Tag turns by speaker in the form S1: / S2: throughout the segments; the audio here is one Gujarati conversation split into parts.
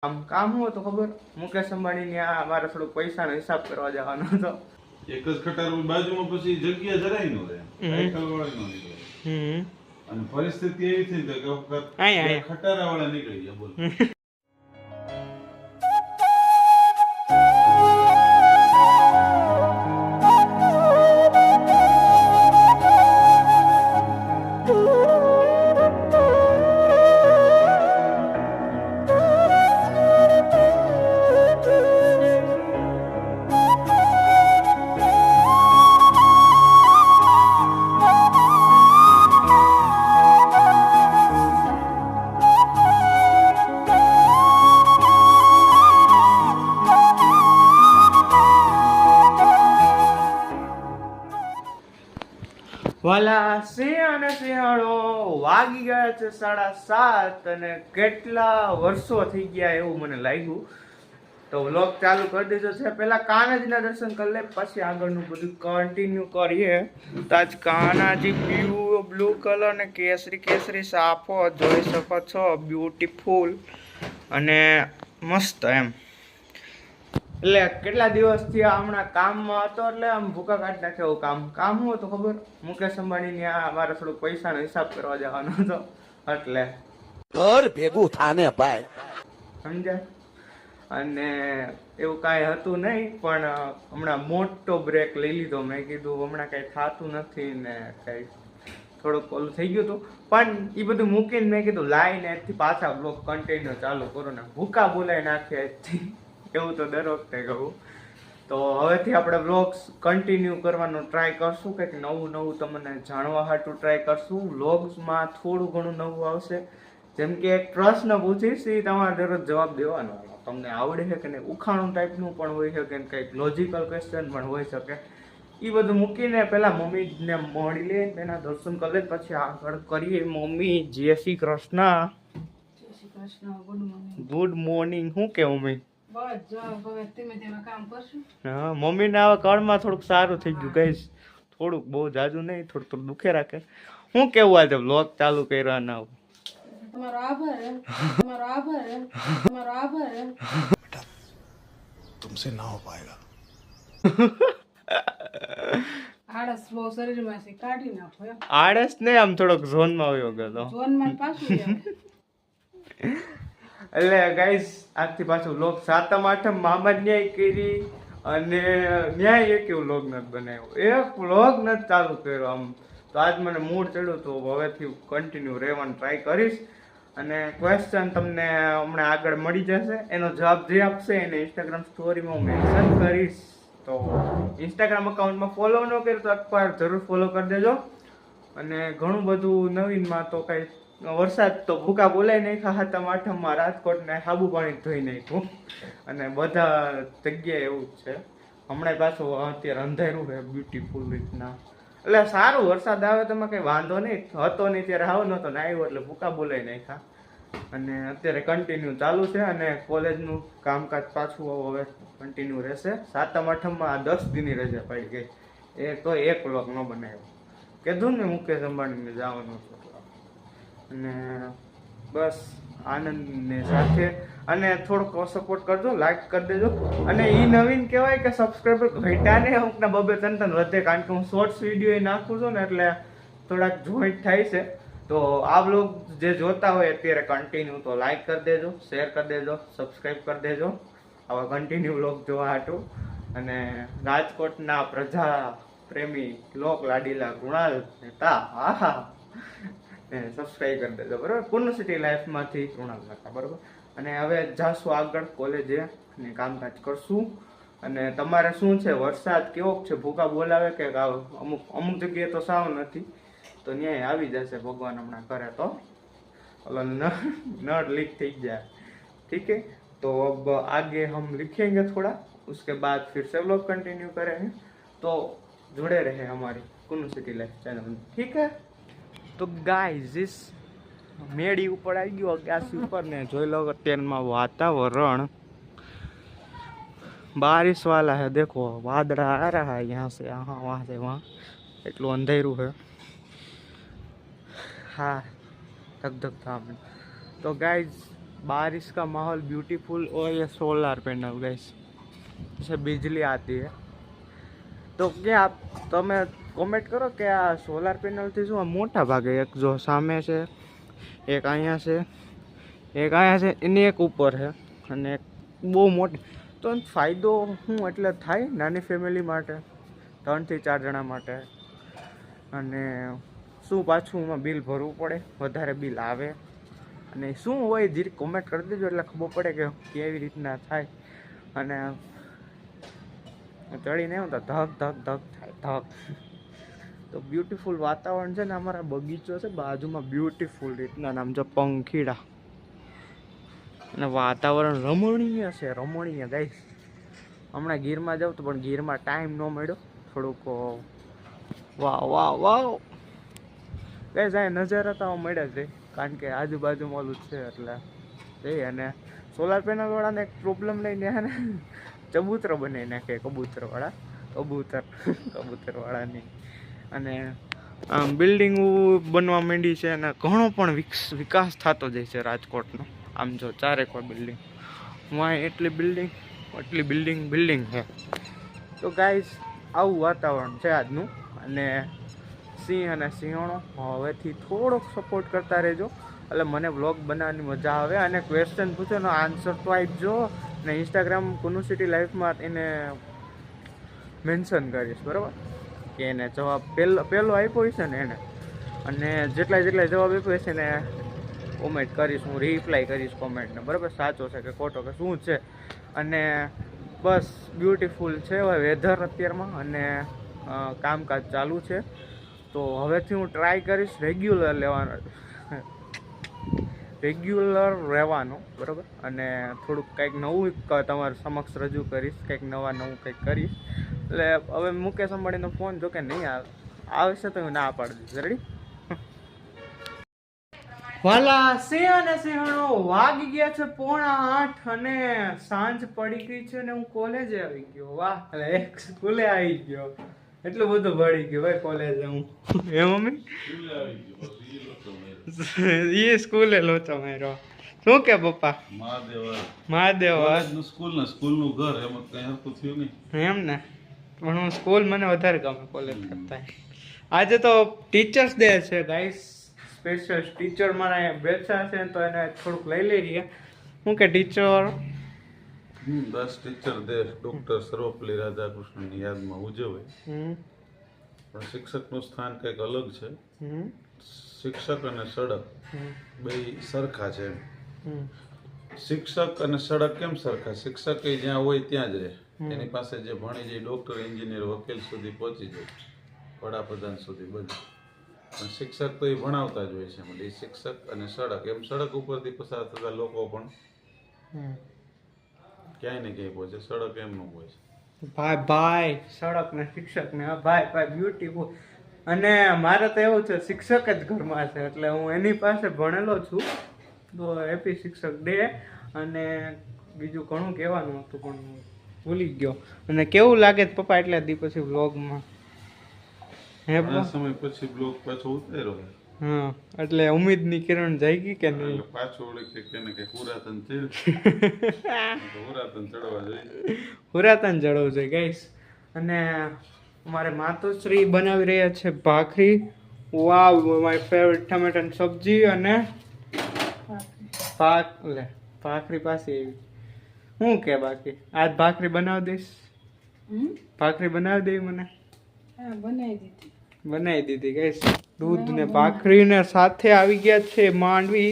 S1: આમ કામ હું તો ખબર મુકેશ અંબાણી ને આ મારે થોડું પૈસાનો હિસાબ કરવા જવાનો હતો.
S2: એક જ ખટાર બાજુમાં પછી જગ્યા જરાય નો રહે, સાયકલ વાળા નો નીકળે. અને પરિસ્થિતિ એવી થઈ કે ખટારા વાળા નીકળી ગયા. બોલ.
S1: વાલા સિંહ અને સિંહણો વાગી ગયા છે 7:30 અને કેટલા વર્ષો થઈ ગયા એવું મને લાગ્યું. તો વ્લોગ ચાલુ કરી દીધો છે. પેલા કાનાજીના દર્શન કરી લે, પછી આગળનું બધું કન્ટિન્યુ કરીએ. તો આજ કાનાજી બ્લુ કલર ને કેસરી સાફો જોઈ શકો છો, બ્યુટીફુલ અને મસ્ત એમ. એટલે કેટલા દિવસથી હમણાં કામમાં હતો એટલે આમ ભૂકા કાઢી નાખે એવું કામ હું હતું ખબર, મુકેશ અંબાણી ને આ મારે થોડું પૈસાનો હિસાબ કરવા જવાનો હતો. એટલે
S3: ઘર ભેગું થાને ભાઈ,
S1: સમજાય. અને એવું કાંઈ હતું નહીં, પણ હમણાં મોટો બ્રેક લઈ લીધો. મેં કીધું હમણાં કાંઈ થતું નથી ને કાંઈ થોડુંક ઓલું થઈ ગયું હતું. પણ એ બધું મૂકીને મેં કીધું લાઈને એથી પાછા બ્લોગ કન્ટિન્યુ ચાલુ કરો ને ભૂકા બોલાવી નાખે એથી. એવું તો દર વખતે કહું. તો હવેથી આપણે વ્લોગ્સ કન્ટિન્યુ કરવાનો ટ્રાય કરશું, કંઈક નવું તમને જાણવા હાટું ટ્રાય કરશું. વ્લોગ્સમાં થોડું ઘણું નવું આવશે. જેમ કે એક પ્રશ્ન પૂછીશ એ તમારે દરરોજ જવાબ દેવાનો. તમને આવડે છે કે નહીં, ઉખાણું ટાઈપનું પણ હોઈ શકે ને કંઈક લોજિકલ ક્વેશ્ચન પણ હોઈ શકે. એ બધું મૂકીને પહેલાં મમ્મીને મળી લે, એના દર્શન કરી લે, પછી આગળ કરીએ. મમ્મી જય શ્રી કૃષ્ણ. Good morning. શું કે મમ્મી? હા, મમ્મીને આવા કળમાં થોડુંક સારું થઈ ગયું ગઈશ. થોડુંક બહુ જાજુ નહીં, થોડુંક દુખે રાખે. શું કેવું આજે વ્લોગ ચાલુ કર્યા ના?
S4: તમારો આભાર.
S3: बेटा तुमसे ना हो पाएगा.
S4: આળસ બહુ શરીરમાંથી કાઢી નાખો.
S1: આળસ ને આમ થોડોક ઝોનમાં આવ્યો ગયો.
S4: ઝોનમાં પાછું
S1: એટલે ગાઈસ આજથી પાછું વ્લોગ 7મ 8મ મામા ન્યાય કરી અને ન્યાય એક વ્લોગ નથી બનાવ્યો, એક વ્લોગ નથી ચાલુ કર્યો આમ. તો આજ મને મૂડ ચડ્યું તો હવેથી કન્ટિન્યુ રહેવાનું ટ્રાય કરીશ. અને ક્વેશ્ચન તમને હમણાં આગળ મળી જશે, એનો જવાબ જે આપશે એને ઇન્સ્ટાગ્રામ સ્ટોરીમાં હું મેન્શન કરીશ. તો ઇન્સ્ટાગ્રામ અકાઉન્ટમાં ફોલો ન કર્યું તો એકવાર જરૂર ફોલો કરી દેજો. અને ઘણું બધું નવીનમાં તો કંઈ વરસાદ તો ભૂકા બોલાઈ નાખ્યા 7મ 8મમાં રાજકોટને સાબુ પાણી ધોઈ નાખ્યું. અને બધા જગ્યાએ એવું જ છે. હમણાં પાછું અત્યારે અંધારું છે બ્યુટીફુલ રીતના. એટલે સારું, વરસાદ આવે તો કંઈ વાંધો નહીં. હતો નહીં ત્યારે આવો નહોતો ને આવ્યો એટલે ભૂકા બોલાઈ નાખ્યા. અને અત્યારે કન્ટિન્યુ ચાલુ છે. અને કોલેજનું કામકાજ પાછું હવે કન્ટિન્યુ રહેશે. 7મ 8મમાં 10 દીની રજા પડી ગઈ. એ તો એક વ્લોગ ન બનાવ્યો. કીધું ને મુકેશ અંબાણીને જવાનું છે. અને બસ આનંદની સાથે. અને થોડોક સપોર્ટ કરજો, લાઈક કરી દેજો. અને એ નવીન કહેવાય કે સબસ્ક્રાઈબર ઘટ્યા ને અમુકના 2-3 વધે, કારણ કે હું શોર્ટ્સ વિડીયો એ નાખું છું ને એટલે થોડાક જોઈન્ટ થાય છે. તો આ બ્લોગ જે જોતા હોય અત્યારે કન્ટિન્યુ તો લાઈક કરી દેજો, શેર કરી દેજો, સબસ્ક્રાઈબ કરી દેજો આવા કન્ટિન્યુ બ્લોગ જોવા હાટું. અને રાજકોટના પ્રજા પ્રેમી લોક લાડીલા કૃણાલ નેતા આહા સબસ્ક્રાઈબ કરી દેજો, બરાબર. પૂર્ણ સિટી લાઈફમાંથી કૃણાલ નેતા, બરાબર. અને હવે જાશું આગળ કોલેજે અને કામકાજ કરશું. અને તમારે શું છે, વરસાદ કેવો છે, ભૂકા બોલાવે કે અમુક જગ્યાએ તો સાવ નથી, તો ન્યાય આવી જશે ભગવાન હમણાં કરે તો. ઓલો નળ લીક થઈ જાય, ठीक है. तो अब आगे हम लिखेंगे थोड़ा, उसके बाद फिर से व्लॉग कंटिन्यू करेंगे. तो जुड़े रहे हमारी कुन्नू सिटी लाइफ चैनल में, ठीक है. તો ગાઈઝ મેળી ઉપર આવી ગયો અગાસી ઉપર ને જોઈ લો અત્યારમાં વાતાવરણ बारिश वाला है. देखो वादड़ा आ रहा है यहाँ से वहाँ से वहाँ, એટલું અંધેરું है. હા ધક ધક થામ. તો ગાઈઝ बारिश का माहौल ब्यूटीफुल और ये सोलर पैनल गाइस से बिजली आती है तो क्या आप તમે કોમેન્ટ કરો કે આ સોલાર પેનલથી શું મોટા ભાગે એક જો સામે છે એક અહીંયા છે એક અહીંયા છે એની એક ઉપર છે અને એક બહુ મોટી તો ફાયદો શું એટલે થાય નાની ફેમિલી માટે 3 થી 4 જણા માટે અને શું પાછું એમાં બિલ ભરવું પડે વધારે બિલ આવે અને શું હોય જીરી કોમેન્ટ કરી દેજો એટલે ખબર પડે કે કેવી રીતના થાય અને ચડીને એવું તો ધક ધક ધક થાય ધક તો બ્યુટીફુલ વાતાવરણ છે ને અમારા બગીચો છે બાજુમાં બ્યુટીફુલ રીતના નામ જો પંખીડા અને વાતાવરણ રમણીય છે રમણીય ગાઈસ હમણાં ગીરમાં જાઉં તો પણ ગીરમાં ટાઈમ ન મળ્યો થોડુંક વાહ વાહ વાહ ગાઈસ આ નજારા તો મળ્યા છે કારણ કે આજુબાજુમાં ઓલું છે એટલે જઈએ અને સોલાર પેનલ વાળાને એક પ્રોબ્લેમ લઈને ને ચબૂતરો બનાવી નાખે કબૂતરવાળા કબૂતરવાળાની અને આમ બિલ્ડિંગ બનવા માંડી છે અને ઘણો પણ વિકાસ થતો જાય છે રાજકોટનો આમ જો ચારેકોર બિલ્ડિંગ વાય એટલી બિલ્ડિંગ છે તો ગાઈસ આવું વાતાવરણ છે આજનું અને સિંહ અને સિંહણો હવેથી થોડોક સપોર્ટ કરતા રહેજો એટલે મને વ્લોગ બનાવવાની મજા આવે અને ક્વેશ્ચન પૂછો ને આન્સર તો આપજો ને ઇન્સ્ટાગ્રામ કુનુ સિટી લાઈફમાં એને મેન્શન કરીશ બરાબર કે એને જવાબ પહેલો આપ્યો હશે ને એને અને જેટલા જવાબ આપ્યો હશે ને કોમેન્ટ કરીશ હું રિપ્લાય કરીશ કોમેન્ટને બરાબર સાચો છે કે ખોટો કે શું છે અને બસ બ્યુટીફુલ છે હવે વેધર અત્યારમાં અને કામકાજ ચાલુ છે તો હવેથી હું ટ્રાય કરીશ રેગ્યુલર રહેવાનું બરાબર અને થોડુંક કંઈક નવું તમારા સમક્ષ રજૂ કરીશ કંઈક નવું કંઈક કરીશ એટલે હવે મુકેશ અંબાણીનો ફોન જો કે નહીં આવશે તો હું ના પાડી દઈશ રેડી વાલા સિંહ અને સિંહણો વાગી ગયા છે 7:45 અને સાંજ પડી ગઈ છે ને હું કોલેજે આવી ગયો વાહ એટલે એક સ્કૂલે આવી ગયો એટલું બધું ભળી ગયું ભાઈ કોલેજે હું એ મમ્મી એ સ્કૂલે લોચો માર્યો શું કે પપ્પા મહાદેવ
S2: સ્કૂલનું ઘર એમ કઈ હરતું થયું નહીં
S1: એમ ને પણ હું સ્કૂલ મને વધારે ગમે કોલેજ કરતા આજે તો ટીચર્સ ડે છે ગાઈસ સ્પેશિયલ ટીચર મારા બેઠા છે તો એને થોડુંક લઈ લઈએ શું કે teacher
S2: 10 teacher day doctor Sarvepalli રાધાકૃષ્ણની યાદમાં ઉજવે પણ શિક્ષકનું સ્થાન કંઈક અલગ છે શિક્ષક અને સડક બે સરખા છે શિક્ષક અને સડક કેમ સરખા શિક્ષક એ જ્યાં હોય ત્યાં જ રહે એની પાસે જે ભણી જાય ડોક્ટર એન્જિનિયર વકીલ સુધી પહોંચી જાય વડાપ્રધાન સુધી બધું પણ શિક્ષક તો એ ભણાવતા જ હોય છે એટલે એ શિક્ષક અને સડક એમ સડક ઉપરથી પસાર થતા લોકો પણ ક્યાંય ને ક્યાંય પહોંચે સડક એમ ન પહોંચે
S1: ભાઈ સડક ને શિક્ષક ને ભાઈ બ્યુટીફુલ અને મારે તો એવું છે શિક્ષક જ ઘરમાં છે એટલે હું એની પાસે ભણેલો છું તો હેપી શિક્ષક ડે અને બીજું ઘણું કહેવાનું હતું પણ ભૂલી ગયો અને કેવું લાગે છે પપ્પા એટલે દી પછી વ્લોગમાં
S2: સમય પછી બ્લોગ પાછો ઉતાર્યો
S1: હા એટલે ઉમ્મીદની કિરણ જાગી કે નહીં
S2: પાછો ઓળખ કે પુરાતન છે પુરાતન ચડવા જોઈએ
S1: પુરાતન ચડવું છે ગાઈસ અને અમારે માતુશ્રી બનાવી રહ્યા છે ભાખરી વાવ માય ફેવરિટ ટમેટાની સબ્જી અને ભાખરી પાસે એવી શું કે બાકી આજ ભાખરી બનાવી દઈશ ભાખરી બનાવી દઈ મને બનાવી દીધી ગાઈસ દૂધ ને ભાખરી ને સાથે આવી ગયા છે માંડવી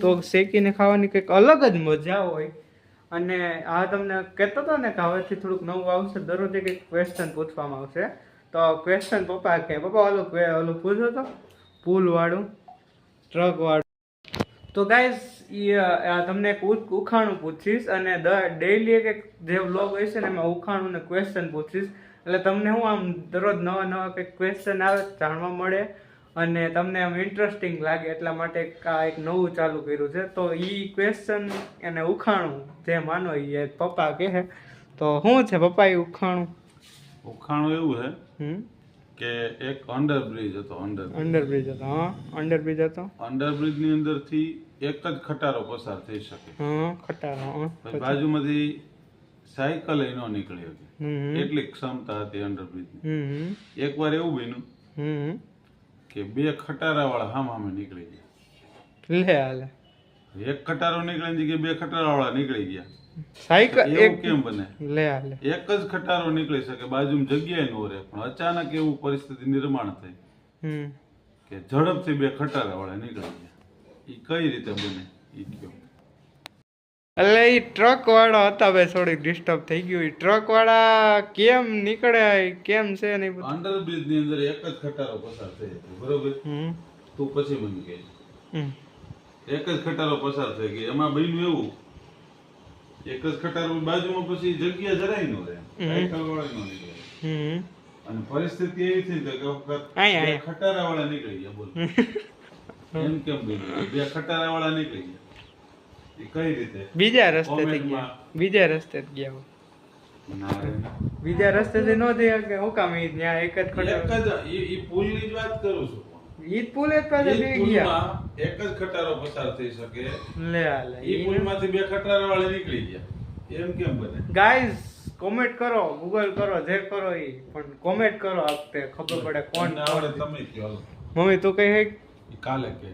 S1: તો શેકીને ખાવાની કંઈક અલગ જ મજા હોય અને આ તમને કહેતો હતો ને કે હવેથી થોડુંક નવું આવશે દરરોજ એક ક્વેશ્ચન પૂછવામાં આવશે તો ક્વેશ્ચન પપ્પા કે પપ્પા ઓલું પૂછો તો પુલ વાળું ટ્રક વાળું તો ગાઈસ તમને એક ઉખાણું પૂછીશ અને ડેઈલી એક જે વ્લોગ હોય છે ને એમાં ઉખાણું ને ક્વેશ્ચન પૂછીશ એટલે તમને હું આમ દરરોજ નવા કંઈક ક્વેશ્ચન આવે જાણવા મળે અને તમને આમ ઇન્ટરેસ્ટિંગ લાગે એટલા માટે એક નવું ચાલુ કર્યું છે તો એ ક્વેશ્ચન અને ઉખાણું જે માનો એ પપ્પા કહે તો શું છે પપ્પા એ ઉખાણું
S2: એવું છે કે એક અંડરબ્રિજ હતો
S1: અંડરબ્રિજ હતો. હા, અંડરબ્રિજ હતો.
S2: અંડરબ્રિજ ની અંદરથી એક જ ખટારો પસાર થઈ શકે.
S1: હા, ખટારો. હા,
S2: પછી બાજુમાંથી સાયકલ ન નીકળી હતી,
S1: હમ
S2: એટલી ક્ષમતા હતી અંડરબ્રિજ ની.
S1: હમ
S2: એકવાર એવું બન્યું
S1: હમ
S2: કે બે ખટારા વાળા હામે નીકળી ગયા.
S1: લે હાલે
S2: એક ખટારો નીકળે કે બે ખટારા વાળા નીકળી ગયા.
S1: સાયકલ
S2: એવું
S1: એક
S2: કેમ બને?
S1: લે હાલે.
S2: એક જ ખટારો નીકળી શકે, બાજુમાં જગ્યાએ ન રહે, પણ અચાનક એવું પરિસ્થિતિ નિર્માણ થઈ
S1: હમ
S2: કે ઝડપથી બે ખટારા વાળા નીકળી ગયા. ઈ કઈ રીતે બને ઈ કયો?
S1: એટલે એ ટ્રક વાળા હતા, ભાઈ થોડીક ડિસ્ટર્બ થઈ ગયું. એ ટ્રક વાળા કેમ નીકળ્યા કેમ છે ને બધું.
S2: અંડરબ્રિજ ની અંદર એક જ ખટારો પસાર થઈ હતો, બરોબર?
S1: હમ
S2: તું પછી મને કહે.
S1: હમ
S2: એક જ ખટારો પસાર થઈ ગયો, એમાં બન્યું એવું એક જ ખટારો બાજુમાં, પછી જગ્યા જરાય ન રહે, સાયકલ વાળા ન નીકળે.
S1: હમ
S2: અને પરિસ્થિતિ એવી થઈ કે એક વખત
S1: અહીંયા,
S2: બે ખટારા વાળા નીકળી ગયા. બોલ એમ કેમ બન્યું? બે ખટારા વાળા નીકળી ગયા, એ કઈ રીતે?
S1: બીજા રસ્તે થઈ ગયા. બીજા રસ્તે જ ગયા.
S2: ના રે ના.
S1: બીજા રસ્તે થી નો થઈ શકે. હું કામ ઈ ત્યાં એક જ ખટારો.
S2: એક જ ઈ પુલની જ વાત કરું છું.
S1: ઈ જ પુલ જ પાસે
S2: ઈ
S1: બે ગયા.
S2: પુલમાં એક જ ખટારો પસાર થઈ શકે,
S1: લે હાલે.
S2: ઈ પુલમાંથી બે ખટારા વાળા નીકળી ગયા. એમ કેમ બને?
S1: ગાઈઝ કોમેન્ટ કરો, ગૂગલ કરો, જે કરો ઈ, પણ કોમેન્ટ કરો. આ વખતે ખબર પડે કોણ
S2: તમને આવડે તમે કયો. હાલો.
S1: મમ્મી તું કઈ હે
S2: ઈ કાલે કે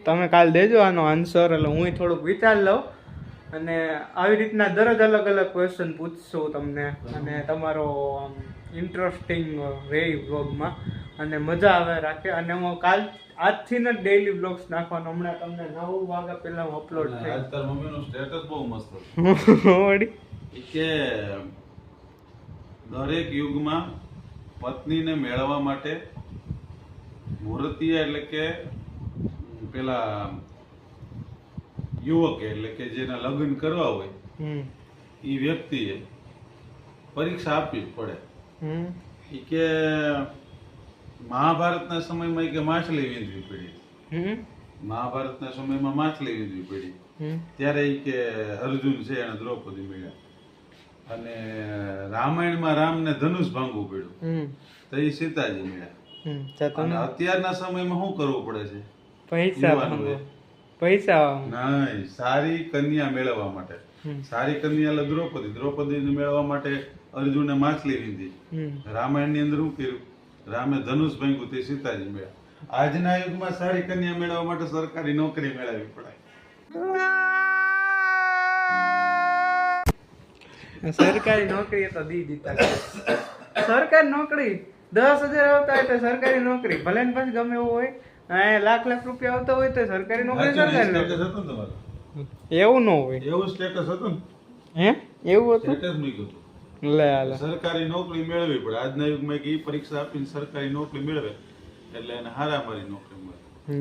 S1: તમે કાલ દેજો આનો આન્સર, એટલે હું થોડુંક વિચાર લઉં. અને આવી રીતના દરરોજ અલગ અલગ ક્વેશ્ચન પૂછશું તમને, અને તમારો ઇન્ટરેસ્ટિંગ રહે વ્લોગમાં, અને મજા આવે રાખે. અને હું કાલ આજથી જ ડેઈલી વ્લોગ્સ નાખવાનો. હમણાં તમને 9 વાગ્યા પહેલા હું અપલોડ
S2: આજ
S1: થઈ
S2: તાર મમ્મીનું સ્ટેટસ બહુ મસ્ત હતું.
S1: વળી.
S2: ઈ કે દરેક યુગમાં પત્નીને મેળવવા માટે મૂર્તિયા એટલે કે પેલા યુવક એટલે કે જેના લગ્ન કરવા હોય
S1: હમ
S2: એ વ્યક્તિએ પરીક્ષા આપવી જ પડે.
S1: હમ
S2: ઈ કે મહાભારતના સમયમાં ઈ કે માછલી વીંધવી પડી.
S1: હમ
S2: મહાભારતના સમયમાં માછલી વીંધવી પડી.
S1: હમ
S2: ત્યારે ઈ કે અર્જુન છે એને દ્રૌપદી મળ્યા. અને રામાયણમાં રામને ધનુષ ભાંગવું પડ્યું
S1: હમ
S2: તો એ સીતાજી મળ્યા.
S1: ચાતો
S2: અને અત્યારના સમયમાં શું કરવું પડે છે?
S1: પૈસા
S2: યુવાનોએ?
S1: પૈસા
S2: નહીં, સારી કન્યા મેળવવા માટે. સારી કન્યા એટલે દ્રૌપદીને મેળવવા માટે અર્જુને માછલી વીંધી. રામાયણની અંદર શું કર્યું? રામે ધનુષ ભાંગ્યું તે સીતાજી મળ્યા. આજના યુગમાં સારી કન્યા મેળવવા માટે સરકારી નોકરી મેળવવી પડે.
S1: સરકારી નોકરી તો દી દીધા. સરકારી નોકરી 10,000 આવતા હોય તો સરકારી નોકરી, ભલે ને પછી ગમે એવું હોય. લાખ રૂપિયા આવતા હોય તો સરકારી નોકરી. સરકારી
S2: સ્ટેટસ
S1: નોકરી
S2: હતું ને તમારું?
S1: એવું ન હોય.
S2: એવું સ્ટેટસ હતું ને?
S1: હે એવું હતું?
S2: સ્ટેટસ મૂક્યું હતું.
S1: લે હાલે.
S2: સરકારી નોકરી મેળવવી પડે. આજના યુગમાં કે ઈ પરીક્ષા આપીને સરકારી નોકરી મેળવે એટલે એને હારામારી નોકરી મળે.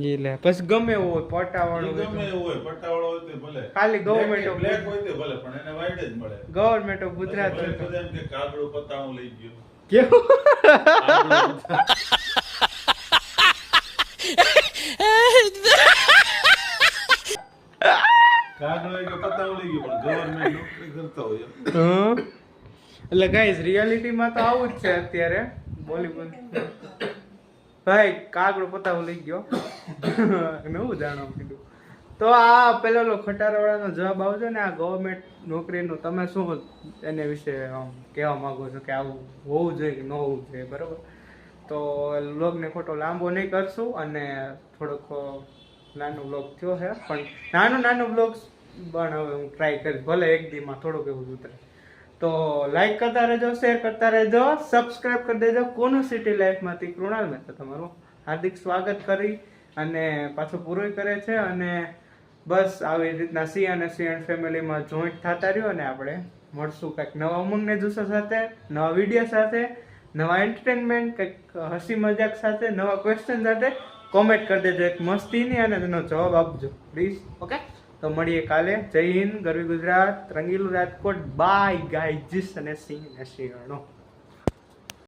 S1: ઈ લે પછી ગમે એવું હોય, પટાવાળું
S2: ઈ ગમે એવું હોય, પટ્ટાવાળો હોય તો ભલે,
S1: ખાલી government of-
S2: બ્લેક હોય તો ભલે, પણ એને white જ મળે.
S1: ગવર્મેન્ટ ઓફ ગુજરાત
S2: ભલે બધા એમ કે કાગડો પતાવું લઈ ગયો.
S1: કેવું?
S2: કાગડો એ કે પતાવું લઈ ગયો, પણ ગવર્મેન્ટ નોકરી કરતા હોય એમ.
S1: હં? એટલે ગાઈઝ રિયાલિટીમાં તો આવું જ છે અત્યારે. બોલીવુડ ભાઈ કાગડો પતાવો લઈ ગયો. નવું જાણવા કીધું. તો આ પેલો ખટારાવાળાનો જવાબ આવજો ને, આ ગવર્મેન્ટ નોકરીનું તમે શું એને વિશે કહેવા માંગો છો કે આવું હોવું જોઈએ કે ન હોવું જોઈએ, બરાબર? તો વ્લોગને ખોટો લાંબો નહીં કરશું, અને થોડોક નાનો વ્લોગ થયો છે, પણ નાનો વ્લોગ્સ પણ હવે હું ટ્રાય કરીશ, ભલે એક દીમાં થોડુંક એવું ઉતરે. તો લાઈક કરતા રહેજો, શેર કરતા રહેજો, સબસ્ક્રાઇબ કરી દેજો. કોનું સિટી લાઈફમાંથી કૃણાલ મહેતા તમારું હાર્દિક સ્વાગત કરી અને પાછું પૂરું કરે છે. અને બસ આવી રીતના સી અને સી એન્ડ ફેમિલીમાં જોઈન્ટ થતા રહ્યો, અને આપણે મળશું કંઈક નવા ઉમંગને જુસ્સા સાથે, નવા વિડીયો સાથે, નવા એન્ટરટેનમેન્ટ, કંઈક હસી મજાક સાથે, નવા ક્વેશ્ચન સાથે. કોમેન્ટ કરી દેજો એક મસ્તીની, અને તેનો જવાબ આપજો પ્લીઝ. ઓકે, તો મળીએ કાલે. જય હિન્દ, ગરવી ગુજરાત, રંગીલું રાજકોટ. બાય ગાઈઝ અને સિંહ અને શિયાળો.